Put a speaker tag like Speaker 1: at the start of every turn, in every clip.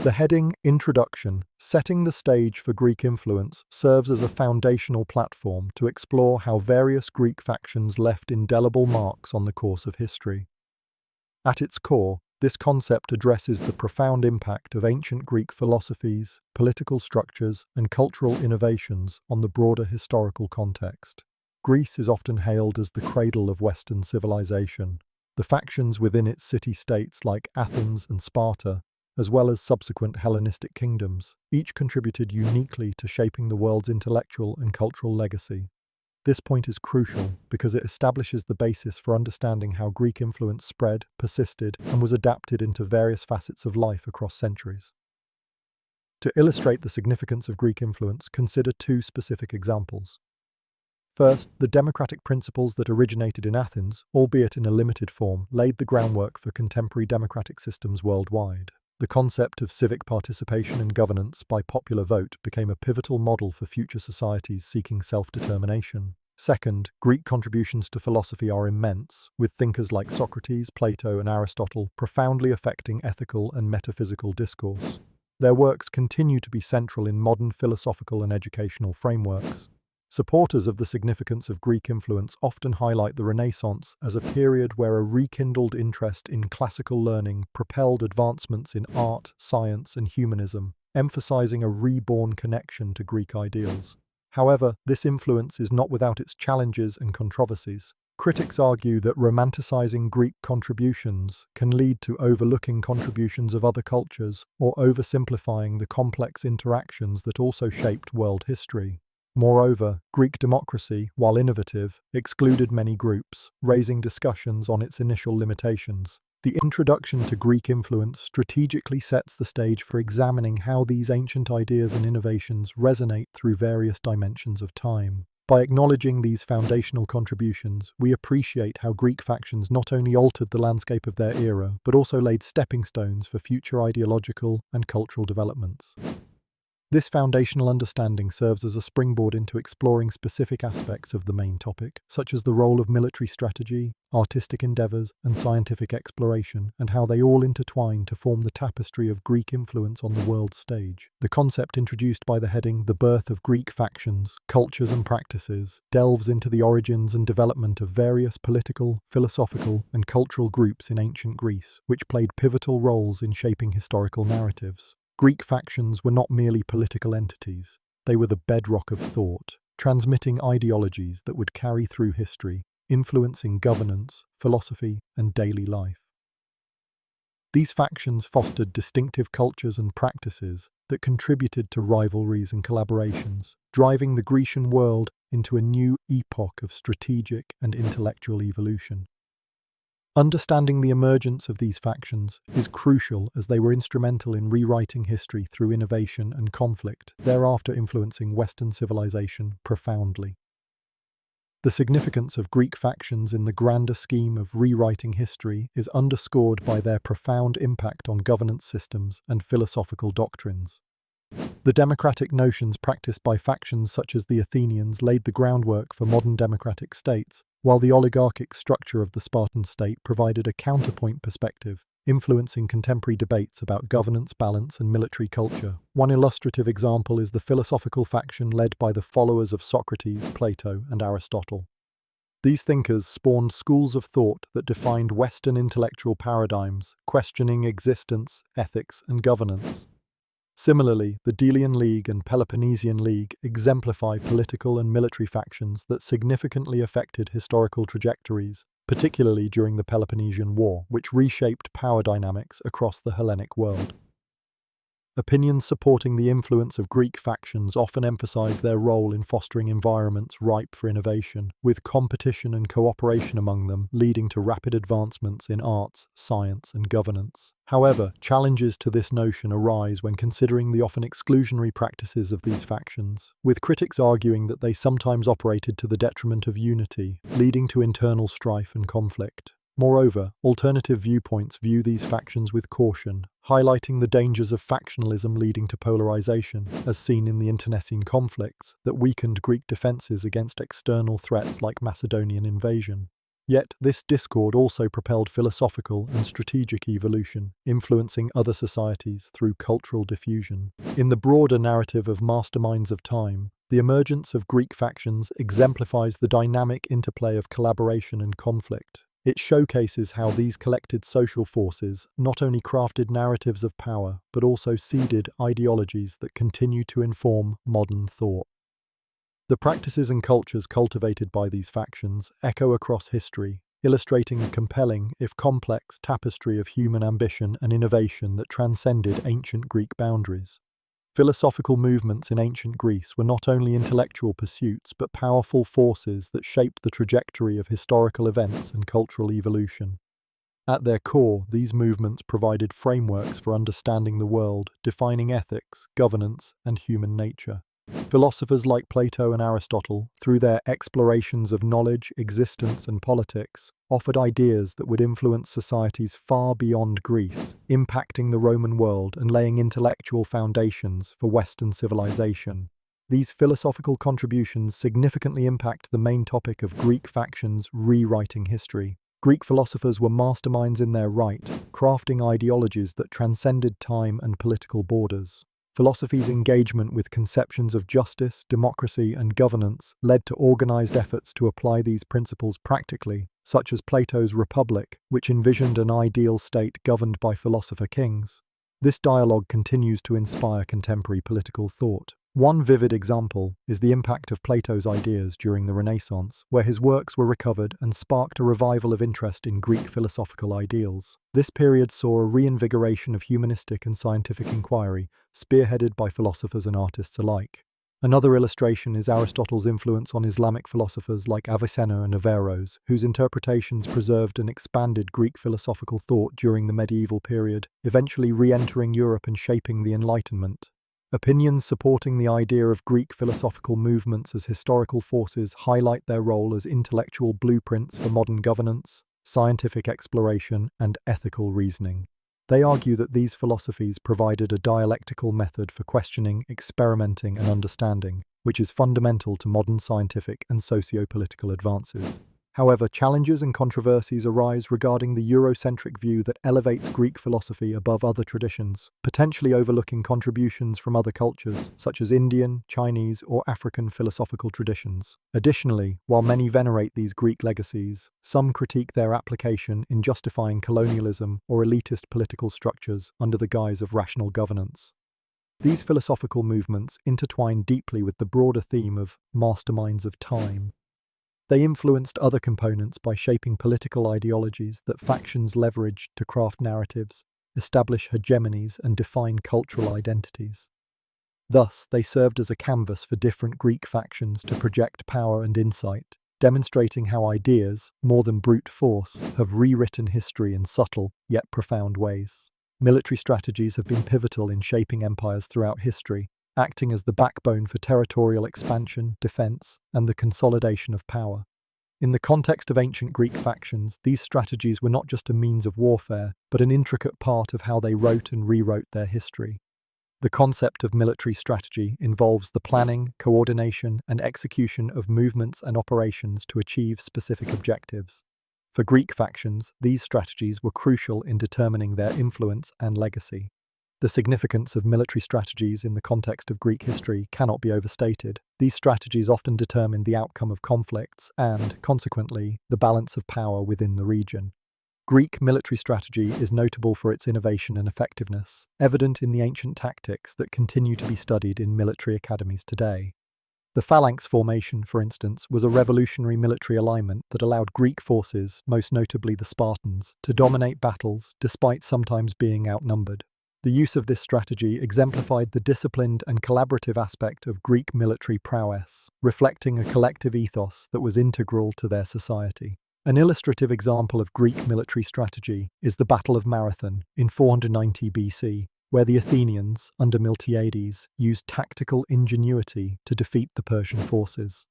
Speaker 1: The heading Introduction, Setting the Stage for Greek Influence, serves as a foundational platform to explore how various Greek factions left indelible marks on the course of history. At its core, this concept addresses the profound impact of ancient Greek philosophies, political structures, and cultural innovations on the broader historical context. Greece is often hailed as the cradle of Western civilization. The factions within its city-states like Athens and Sparta, as well as subsequent Hellenistic kingdoms, each contributed uniquely to shaping the world's intellectual and cultural legacy. This point is crucial because it establishes the basis for understanding how Greek influence spread, persisted, and was adapted into various facets of life across centuries. To illustrate the significance of Greek influence, consider two specific examples. First, the democratic principles that originated in Athens, albeit in a limited form, laid the groundwork for contemporary democratic systems worldwide. The concept of civic participation and governance by popular vote became a pivotal model for future societies seeking self-determination. Second, Greek contributions to philosophy are immense, with thinkers like Socrates, Plato, and Aristotle profoundly affecting ethical and metaphysical discourse. Their works continue to be central in modern philosophical and educational frameworks. Supporters of the significance of Greek influence often highlight the Renaissance as a period where a rekindled interest in classical learning propelled advancements in art, science, and humanism, emphasizing a reborn connection to Greek ideals. However, this influence is not without its challenges and controversies. Critics argue that romanticizing Greek contributions can lead to overlooking contributions of other cultures or oversimplifying the complex interactions that also shaped world history. Moreover, Greek democracy, while innovative, excluded many groups, raising discussions on its initial limitations. The introduction to Greek influence strategically sets the stage for examining how these ancient ideas and innovations resonate through various dimensions of time. By acknowledging these foundational contributions, we appreciate how Greek factions not only altered the landscape of their era, but also laid stepping stones for future ideological and cultural developments. This foundational understanding serves as a springboard into exploring specific aspects of the main topic, such as the role of military strategy, artistic endeavors, and scientific exploration, and how they all intertwine to form the tapestry of Greek influence on the world stage. The concept introduced by the heading "The Birth of Greek Factions, Cultures and Practices" delves into the origins and development of various political, philosophical, and cultural groups in ancient Greece, which played pivotal roles in shaping historical narratives. Greek factions were not merely political entities, they were the bedrock of thought, transmitting ideologies that would carry through history, influencing governance, philosophy, and daily life. These factions fostered distinctive cultures and practices that contributed to rivalries and collaborations, driving the Grecian world into a new epoch of strategic and intellectual evolution. Understanding the emergence of these factions is crucial as they were instrumental in rewriting history through innovation and conflict, thereafter influencing Western civilization profoundly. The significance of Greek factions in the grander scheme of rewriting history is underscored by their profound impact on governance systems and philosophical doctrines. The democratic notions practiced by factions such as the Athenians laid the groundwork for modern democratic states, while the oligarchic structure of the Spartan state provided a counterpoint perspective, influencing contemporary debates about governance, balance, and military culture. One illustrative example is the philosophical faction led by the followers of Socrates, Plato, and Aristotle. These thinkers spawned schools of thought that defined Western intellectual paradigms, questioning existence, ethics, and governance. Similarly, the Delian League and Peloponnesian League exemplify political and military factions that significantly affected historical trajectories, particularly during the Peloponnesian War, which reshaped power dynamics across the Hellenic world. Opinions supporting the influence of Greek factions often emphasize their role in fostering environments ripe for innovation, with competition and cooperation among them leading to rapid advancements in arts, science, and governance. However, challenges to this notion arise when considering the often exclusionary practices of these factions, with critics arguing that they sometimes operated to the detriment of unity, leading to internal strife and conflict. Moreover, alternative viewpoints view these factions with caution, highlighting the dangers of factionalism leading to polarization, as seen in the internecine conflicts that weakened Greek defenses against external threats like Macedonian invasion. Yet, this discord also propelled philosophical and strategic evolution, influencing other societies through cultural diffusion. In the broader narrative of Masterminds of Time, the emergence of Greek factions exemplifies the dynamic interplay of collaboration and conflict. It showcases how these collected social forces not only crafted narratives of power, but also seeded ideologies that continue to inform modern thought. The practices and cultures cultivated by these factions echo across history, illustrating a compelling, if complex, tapestry of human ambition and innovation that transcended ancient Greek boundaries. Philosophical movements in ancient Greece were not only intellectual pursuits but powerful forces that shaped the trajectory of historical events and cultural evolution. At their core, these movements provided frameworks for understanding the world, defining ethics, governance, and human nature. Philosophers like Plato and Aristotle, through their explorations of knowledge, existence, and politics, offered ideas that would influence societies far beyond Greece, impacting the Roman world and laying intellectual foundations for Western civilization. These philosophical contributions significantly impact the main topic of Greek factions rewriting history. Greek philosophers were masterminds in their right, crafting ideologies that transcended time and political borders. Philosophy's engagement with conceptions of justice, democracy, and governance led to organized efforts to apply these principles practically, such as Plato's Republic, which envisioned an ideal state governed by philosopher kings. This dialogue continues to inspire contemporary political thought. One vivid example is the impact of Plato's ideas during the Renaissance, where his works were recovered and sparked a revival of interest in Greek philosophical ideals. This period saw a reinvigoration of humanistic and scientific inquiry, spearheaded by philosophers and artists alike. Another illustration is Aristotle's influence on Islamic philosophers like Avicenna and Averroes, whose interpretations preserved and expanded Greek philosophical thought during the medieval period, eventually re-entering Europe and shaping the Enlightenment. Opinions supporting the idea of Greek philosophical movements as historical forces highlight their role as intellectual blueprints for modern governance, scientific exploration, and ethical reasoning. They argue that these philosophies provided a dialectical method for questioning, experimenting, and understanding, which is fundamental to modern scientific and socio-political advances. However, challenges and controversies arise regarding the Eurocentric view that elevates Greek philosophy above other traditions, potentially overlooking contributions from other cultures, such as Indian, Chinese, or African philosophical traditions. Additionally, while many venerate these Greek legacies, some critique their application in justifying colonialism or elitist political structures under the guise of rational governance. These philosophical movements intertwine deeply with the broader theme of masterminds of time. They influenced other components by shaping political ideologies that factions leveraged to craft narratives, establish hegemonies, and define cultural identities. Thus, they served as a canvas for different Greek factions to project power and insight, demonstrating how ideas, more than brute force, have rewritten history in subtle, yet profound ways. Military strategies have been pivotal in shaping empires throughout history, acting as the backbone for territorial expansion, defense, and the consolidation of power. In the context of ancient Greek factions, these strategies were not just a means of warfare, but an intricate part of how they wrote and rewrote their history. The concept of military strategy involves the planning, coordination, and execution of movements and operations to achieve specific objectives. For Greek factions, these strategies were crucial in determining their influence and legacy. The significance of military strategies in the context of Greek history cannot be overstated. These strategies often determined the outcome of conflicts and, consequently, the balance of power within the region. Greek military strategy is notable for its innovation and effectiveness, evident in the ancient tactics that continue to be studied in military academies today. The phalanx formation, for instance, was a revolutionary military alignment that allowed Greek forces, most notably the Spartans, to dominate battles despite sometimes being outnumbered. The use of this strategy exemplified the disciplined and collaborative aspect of Greek military prowess, reflecting a collective ethos that was integral to their society. An illustrative example of Greek military strategy is the Battle of Marathon in 490 BC, where the Athenians, under Miltiades, used tactical ingenuity to defeat the Persian forces.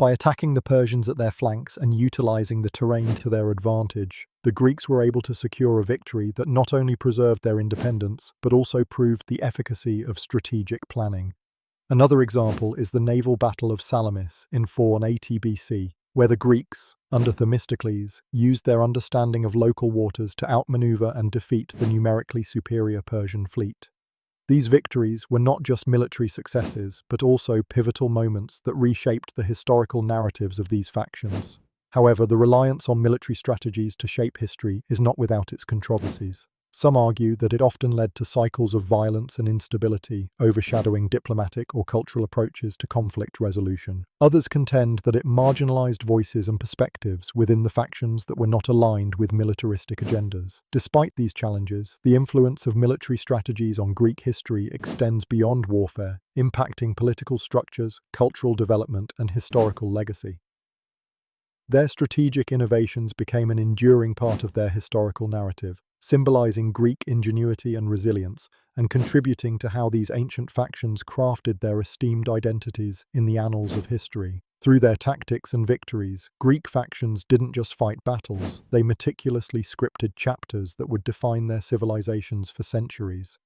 Speaker 1: By attacking the Persians at their flanks and utilizing the terrain to their advantage, the Greeks were able to secure a victory that not only preserved their independence, but also proved the efficacy of strategic planning. Another example is the naval battle of Salamis in 480 BC, where the Greeks, under Themistocles, used their understanding of local waters to outmaneuver and defeat the numerically superior Persian fleet. These victories were not just military successes, but also pivotal moments that reshaped the historical narratives of these factions. However, the reliance on military strategies to shape history is not without its controversies. Some argue that it often led to cycles of violence and instability, overshadowing diplomatic or cultural approaches to conflict resolution. Others contend that it marginalized voices and perspectives within the factions that were not aligned with militaristic agendas. Despite these challenges, the influence of military strategies on Greek history extends beyond warfare, impacting political structures, cultural development, and historical legacy. Their strategic innovations became an enduring part of their historical narrative, symbolizing Greek ingenuity and resilience, and contributing to how these ancient factions crafted their esteemed identities in the annals of history. Through their tactics and victories, Greek factions didn't just fight battles, they meticulously scripted chapters that would define their civilizations for centuries.